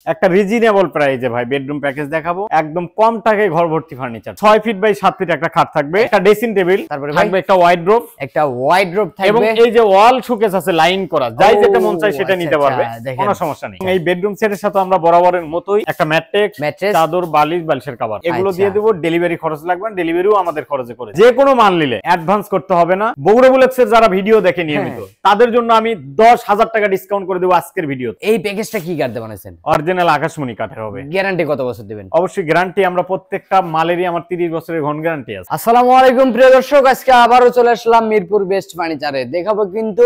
একটা রিজনেবল প্রাইসে ভাই বেডরুম প্যাকেজ দেখাবো, একদম কম টাকায় ঘর ভর্তি ফার্নিচার। 6 ফিট বাই 7 ফিট একটা খাট থাকবে, একটা ড্রেসিং টেবিল, তারপরে থাকবে একটা ওয়াইড্রোব, থাকবে এবং এই যে ওয়াল শোকেস আছে লাইন করা, যাই যেটা মন চাই সেটা নিতে পারবে, কোনো সমস্যা নেই। এই বেডরুম সেটের সাথে আমরা বরাবরের মতোই একটা ম্যাট্রেস, চাদর, বালিশ, বালিশের কভার এগুলো দিয়ে দেব। ডেলিভারি খরচ লাগবে না, ডেলিভারিও আমাদের খরচে করে। যে কোনো মাল নিলে অ্যাডভান্স করতে হবে না। বগুড়া বুলেক্সের যারা ভিডিও দেখে নিয়মিত তাদের জন্য আমি 10,000 টাকা ডিসকাউন্ট করে দেব আজকের ভিডিওতে। এই প্যাকেজটা কি কাটতে বানাইছেন? অরিজিনাল আকাশমণি কাঠের হবে। গ্যারান্টি কত বছর দিবেন? অবশ্যই গ্যারান্টি, আমরা প্রত্যেকটা মালেরই আমার 30 বছরের ঘন গ্যারান্টি আছে। আসসালামু আলাইকুম প্রিয় দর্শক, আজকে আবারো চলে আসলাম মিরপুর বেস্ট ফার্নিচারে। দেখাবো কিন্তু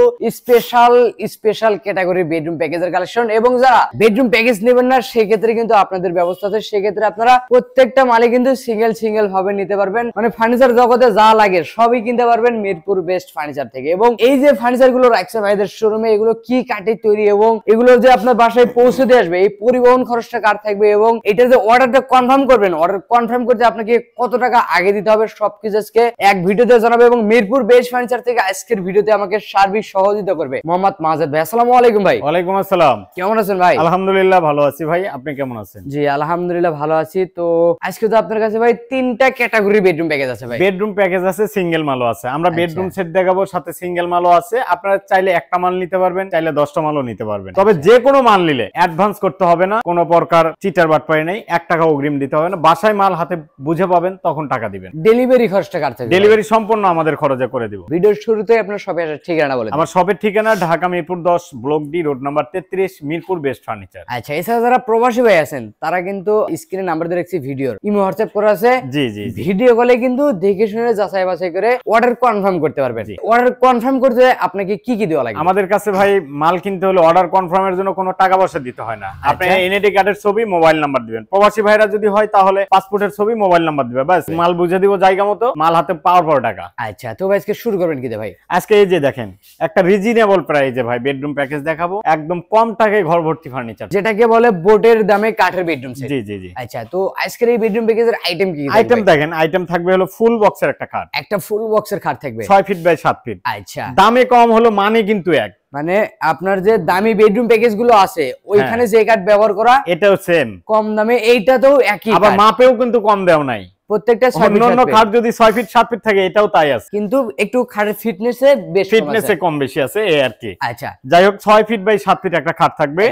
স্পেশাল ক্যাটাগরি বেডরুম প্যাকেজের কালেকশন, এবং যারা বেডরুম প্যাকেজ নেবেন না সেক্ষেত্রে কিন্তু আপনাদের ব্যবস্থা আছে। সেক্ষেত্রে আপনারা প্রত্যেকটা মালে কিন্তু সিঙ্গেল ভাবে নিতে পারবেন। মানে ফার্নিচার জগতে যা লাগে সবই কিনতে পারবেন মিরপুর বেস্ট ফার্নিচার থেকে। এবং এই যে ফার্নিচার গুলো রাখছে ভাইদের শোরুমে, এগুলো কি কাঠে তৈরি এবং এগুলো যে আপনার বাসায় পৌঁছে দিয়ে আসবে, এই পরিবহন খরচটা কার থাকবে, এবং এটা যে অর্ডারটা কনফার্ম করবেন, অর্ডার কনফার্ম করতে আপনাকে কত টাকা আগে দিতে হবে, সবকিছু আজকে এক ভিডিওতে জানাবে। এবং মিরপুর বেস্ট ফার্নিচার থেকে আজকের ভিডিওতে আমাকে সার্বিক সহযোগিতা করবে মোহাম্মদ মাজেদ ভাই। আসসালামু আলাইকুম ভাই। ওয়ালাইকুম আসসালাম। কেমন আছেন ভাই? আলহামদুলিল্লাহ ভালো আছি ভাই, আপনি কেমন আছেন? জি আলহামদুলিল্লাহ ভালো আছি। তো আজকে তো আপনার কাছে ভাই 3টা ক্যাটাগরি বেডরুম প্যাকেজ আছে ভাই। বেডরুম প্যাকেজ আছে, সিঙ্গেল মালও আছে। আমরা বেডরুম সেট দেখাবো, সাথে সিঙ্গেল মালও আছে। আপনারা চাইলে একটা মাল নিতে পারবেন, চাইলে 10টা মালও নিতে পারবেন। তবে যে কোনো মাল নিলে অ্যাডভান্স করতে হবে না, কোনো প্রকার চিটার বাটপাই নেই। 1 টাকা অগ্রিম দিতে হবে না। বাসায় মাল হাতে বুঝে পাবেন তখন টাকা দিবেন। ডেলিভারি খরচটা কার থেকে? ডেলিভারি সম্পূর্ণ আমাদের খরচে করে দিব। ভিডিওর শুরুতেই আপনার শপের ঠিকানা বলে দিন। আমার শপের ঠিকানা Dhaka Mirpur 10 block D road number 33 Mirpur best furniture. আচ্ছা, এছাড়া যারা প্রবাসী ভাই আছেন তারা কিন্তু স্ক্রিনে নাম্বার দিয়ে রাখছি, ভিডিওর ইমো হোয়াটসঅ্যাপ করা আছে। জি ভিডিও কলে কিন্তু দেখে শুনে যাচাই বাছাই করে অর্ডার কনফার্ম করতে পারবেন। অর্ডার কনফার্ম করতে আপনাকে কি দেওয়া লাগে? আমাদের কাছে ভাই মাল কিনতে হলে অর্ডার কনফার্মের জন্য কোনো টাকা পয়সা দিতে হয় না। আপনি এনআইডি কার্ডের ছবি, মোবাইল নাম্বার দিবেন। প্রবাসী ভাইরা যদি হয় তাহলে পাসপোর্টের ছবি, মোবাইল নাম্বার দিবে, বাস মাল বুঝে দিব জায়গা মতো, মাল হাতে পাওয়ার পর টাকা। আচ্ছা, তো ভাই আজকে শুরু করবেন কি ভাই? আজকে এই যে দেখেন একটা রিজনেবল প্রাইসে ভাই বেডরুম প্যাকেজ দেখাবো, একদম কম টাকায় ঘর ভর্তি ফার্নিচার, যেটাকে বলে বোটের দামে কাঠের বেডরুম সেট। জি। আচ্ছা, তো আজকের এই বেডরুম প্যাকেজের আইটেম কি? আইটেম দেখেন, আইটেম থাকবে হলো ফুল বক্সের একটা খাট, একটা ফুল বক্সের খাট থাকবে 6 ফিট বাই 7 ফিট। আচ্ছা, দামে কম হলো মানে কিন্তু এক। মানে আপনার যে দামি বেডরুম প্যাকেজ গুলো আছে ওইখানে যে কাঠ ব্যবহার করা এটাও সেম কম দামে, এইটাতেও একই, আবার মাপেও কিন্তু কম দেওয়া নাই। প্রত্যেকটা অন্যান্য খাট যদি 6 ফিট 7 ফিট থাকে এটাও তাই আছে, কিন্তু একটু খাটের ফিটনেসে কম বেশি আছে এই আর কি। আচ্ছা, যাই হোক 6 ফিট বাই 7 ফিট একটা খাট থাকবে,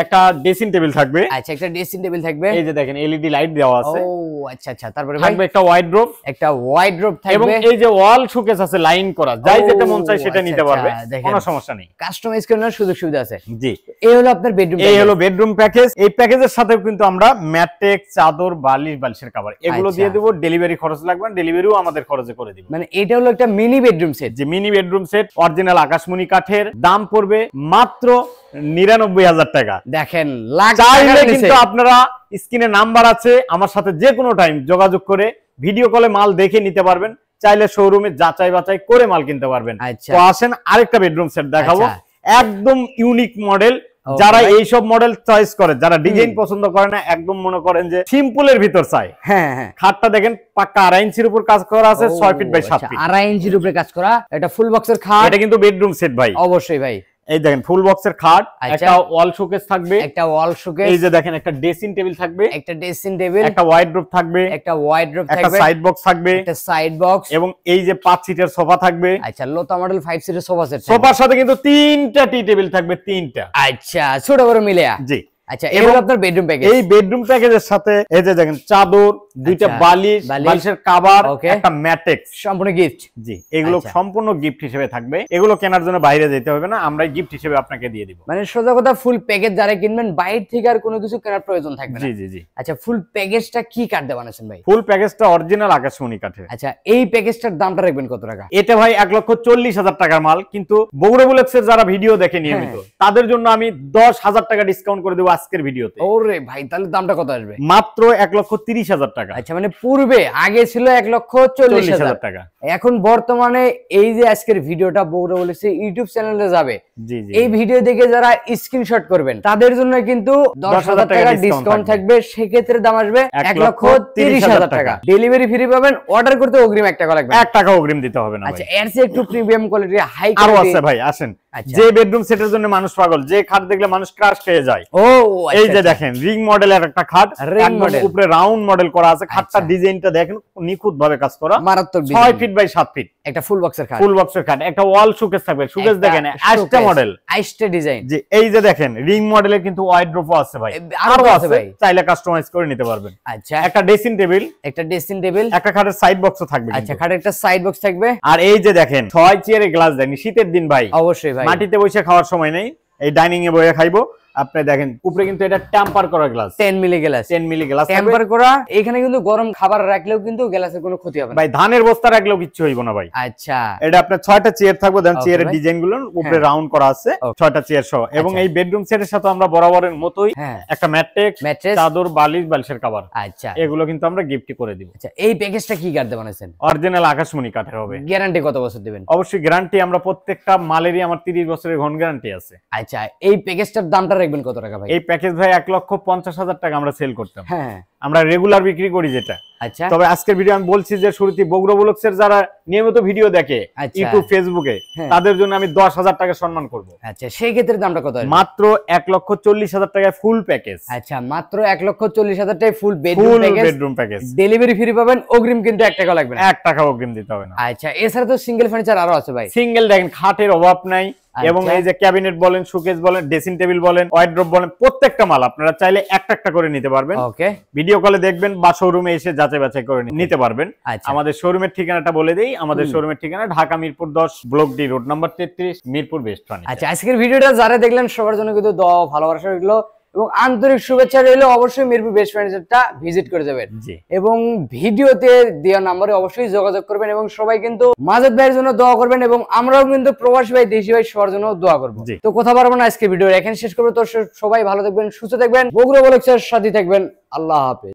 একটা ড্রেসিং টেবিল থাকবে। আচ্ছা, একটা ড্রেসিং টেবিল থাকবে, এই যে দেখেন এলইডি লাইট দেওয়া আছে। ও আচ্ছা, তারপরে থাকবে একটা ওয়াইড্রোব, থাকবে এবং এই যে ওয়াল শোকেস আছে লাইন করা, যাই যেটা মন চাই সেটা নিতে পারবে, কোনো সমস্যা নেই। কাস্টমাইজ করার সুযোগ সুবিধা আছে। জি, এই হলো আপনার বেডরুম, এই হলো বেডরুম প্যাকেজ। এই প্যাকেজের সাথে কিন্তু আমরা ম্যাট্রেস, চাদর, বালিশ, বালিশের কভার এগুলো দিয়ে দেব। ডেলিভারি খরচ লাগবে না, ডেলিভারিও আমাদের খরচে করে দিব। মানে এটা হলো একটা মিনি বেডরুম সেট। যে মিনি বেডরুম সেট অরিজিনাল আকাশমণি কাঠের, দাম পড়বে মাত্র 99,000 টাকা। দেখেন, চাইলে কিন্তু আপনারা স্ক্রিনে নাম্বার আছে, আমার সাথে যে কোনো টাইম যোগাযোগ করে ভিডিও কলে মাল দেখে নিতে পারবেন। চাইলে শোরুমে যাচাই বাছাই করে মাল কিনতে পারবেন। তো আসেন আরেকটা বেডরুম সেট দেখাবো, একদম ইউনিক মডেল। যারা এইসব মডেল চয়েস করে, যারা ডিজাইন পছন্দ করে না, একদম মনে করেন যে সিম্পলের ভিতর চাই, খাটটা দেখেন পাক্কা 2.5 ইঞ্চির উপর কাজ করা আছে, 6 ফিট বাই 7 ফিট, 2.5 ইঞ্চির উপরে কাজ করা। এটা ফুল বক্সের খাট, এটা কিন্তু বেডরুম সেট ভাই। অবশ্যই ভাই, এই দেখেন ফুল বক্সের খাট, একটা ওয়াল শোকেস থাকবে, এই যে দেখেন একটা ড্রেসিং টেবিল থাকবে, একটা ওয়াইড্রোব থাকবে, একটা সাইড বক্স থাকবে, এবং এই যে 5 সিটের সোফা থাকবে। আচ্ছা, লোতা মডেল 5 সিটের সোফা সেট, সোফার সাথে কিন্তু 3টা টি টেবিল থাকবে, 3টা। আচ্ছা, ছোট বড় মিলে। জি। আচ্ছা, এই হলো আপনার বেডরুম প্যাকেজ। এই বেডরুম প্যাকেজের সাথে এই যে দেখেন চাদর, 2টা বালিশ, বালিশের কভার, একটা ম্যাট্রেস, সম্পূর্ণ গিফট। জি, এগুলো সম্পূর্ণ গিফট হিসেবে থাকবে। এগুলো কেনার জন্য বাইরে যেতে হবে না, আমরাই গিফট হিসেবে আপনাকে দিয়ে দিব। মানে সোজা কথা, ফুল প্যাকেজ যারা কিনবেন বাইরে থেকে আর কোনো কিছু কেনার প্রয়োজন থাকবে না। জি। আচ্ছা, ফুল প্যাকেজটা কি কাঠ দিয়ে বানাচ্ছেন ভাই? ফুল প্যাকেজটা অরিজিনাল আকাশমণি কাঠের। আচ্ছা, এই প্যাকেজটার দামটা রাখবেন কত টাকা? এটা ভাই 1,40,000 টাকার মাল, কিন্তু বগুড়া বুলেক্সের যারা ভিডিও দেখে নিয়মিত তাদের জন্য আমি 10,000 টাকা ডিসকাউন্ট করে দেব আজকের ভিডিওতে। ওরে ভাই, তাহলে দামটা কত আসবে? মাত্র 1,30,000 টাকা। আচ্ছা, মানে পূর্বে আগে ছিল 1,40,000 টাকা, এখন বর্তমানে এই যে আজকের ভিডিওটা বগুড়া বুলেক্সের ইউটিউব চ্যানেলে যাবে, এই ভিডিও দেখে যারা স্ক্রিনশট করবেন তাদের জন্য কিন্তু 10,000 টাকা ডিসকাউন্ট থাকবে। সেক্ষেত্রে দাম আসবে 1,30,000 টাকা। ডেলিভারি ফ্রি পাবেন, অর্ডার করতে অগ্রিম 1 টাকা লাগবে। 1 টাকা অগ্রিম দিতে হবে না। আচ্ছা, এর চেয়ে একটু প্রিমিয়াম কোয়ালিটি, হাই আরো আছে ভাই, আসেন যে বেডরুম সেটের জন্য মানুষ পাগল, যে খাট দেখলে মানুষ ক্রাশ খেয়ে যায়। ও এই যে দেখেন রিং মডেলের একটা খাট, একদম উপরে রাউন্ড মডেল করা আছে। খাটটার ডিজাইনটা দেখেন নিখুঁত ভাবে কাজ করা, মারাত্মক 6 ফিট বাই 7 ফিট একটা ফুল বক্সের খাট। ফুল বক্সের খাট, একটা ওয়াল শোকেস থাকবে। শোকেস দেখেন আইস্টা মডেল, আইস্টা ডিজাইন। যে এই যে দেখেন রিং মডেলের কিন্তু ওয়াইড্রোপও আছে ভাই, আরো আছে ভাই, চাইলে কাস্টমাইজ করে নিতে পারবেন। আচ্ছা, একটা ড্রেসিং টেবিল, একটা ড্রেসিং টেবিল, একটা খাটের সাইড বক্সও থাকবে। আচ্ছা, খাটের একটা সাইড বক্স থাকবে। আর এই যে দেখেন 6 চেয়ারে গ্লাস দেন, শীতের দিন ভাই অবশ্যই ভাই মাটিতে বসে খাওয়ার সময় নেই, এই ডাইনিং এ বসে খাইবো। আপনি দেখেন উপরে কিন্তু এটা টেম্পার করা glass, 10 milli glass, 10 milli glass temper করা। এখানে কিন্তু গরম খাবার রাখলেও কিন্তু গ্লাসের কোনো ক্ষতি হবে না ভাই, ধানের বস্তা রাখলেও কিচ্ছু হইব না ভাই। আচ্ছা, এটা আপনার 6টা চেয়ার থাকবে, দেন চেয়ারের ডিজাইন গুলো উপরে রাউন্ড করা আছে, 6টা চেয়ার সহ। এবং এই বেডরুম সেটের সাথে আমরা বরাবরের মতোই একটা ম্যাট্রেস, চাদর, বালিশ, বালিশের কভার, আচ্ছা, এগুলো কিন্তু আমরা গিফট করে দিব। আচ্ছা, এই প্যাকেজটা কি কাঠে বানাইছেন? অরিজিনাল আকাশমণি কাঠের হবে। গ্যারান্টি কত বছর দিবেন? অবশ্যই গ্যারান্টি, আমরা প্রত্যেকটা মালেরই আমার 30 বছরের ঘন গ্যারান্টি আছে। আচ্ছা, এই প্যাকেজটার দামটা রাখবেন কত টাকা ভাই? এই প্যাকেজ ভাই 1,50,000 টাকা আমরা সেল করতাম। হ্যাঁ, আমরা রেগুলার বিক্রি করি যেটা। আচ্ছা, তবে আজকের ভিডিও আমি বলছি যে শুরুতে বগুড়া ব্লগসের যারা নিয়মিত ভিডিও দেখে ইউটিউব ফেসবুকে, তাদের জন্য আমি 10,000 টাকা সম্মান করব। আচ্ছা, সেই ক্ষেত্রে দামটা কত? মাত্র 1,40,000 টাকায় ফুল প্যাকেজ। আচ্ছা, মাত্র 1,40,000 টাকায় full bedroom package. Delivery free পাবেন, অগ্রিম কিন্তু 1 টাকা লাগবে না, 1 টাকা অগ্রিম দিতে হবে না। আচ্ছা, এছাড়া তো সিঙ্গেল ফার্নিচার আরো আছে ভাই। সিঙ্গেল দেখেন খাটের অভাব নাই, এবং এই যে ক্যাবিনেট বলেন, শোকেস বলেন, ড্রেসিং টেবিল বলেন, ওয়াইড্রপ বলেন, প্রত্যেকটা মাল আপনারা চাইলে একটা একটা করে নিতে পারবেন। ওকে, ভিডিও কলে দেখবেন বা শোরুমে এসে যাচাই বাছাই করে নিতে পারবেন। আমাদের শোরুমের ঠিকানাটা বলে দেই। আমাদের শোরুমের ঠিকানা Dhaka Mirpur 10 block D road number 33, Mirpur best furniture. আচ্ছা, আজকের ভিডিওটা যারা দেখলেন সবার জন্য কিন্তু দোয়া ও ভালোবাসা রইলো এবং আন্তরিক শুভেচ্ছা রইলো। অবশ্যই মিরপুর বেস্ট ফার্নিচারটা ভিজিট করে যাবেন এবং ভিডিওতে দেওয়া নম্বরে অবশ্যই যোগাযোগ করবেন এবং সবাই কিন্তু মাজেদ ভাইয়ের জন্য দোয়া করবেন এবং আমরাও কিন্তু প্রবাসী ভাই, দেশি ভাই সবার জন্য দোয়া করব। তো কথা বলবো না, আজকে ভিডিও এখানে শেষ করবো। তো সবাই ভালো থাকবেন, সুস্থ থাকবেন, বগুড়া ব্লগসের সাথে থাকবেন। আল্লাহ হাফেজ।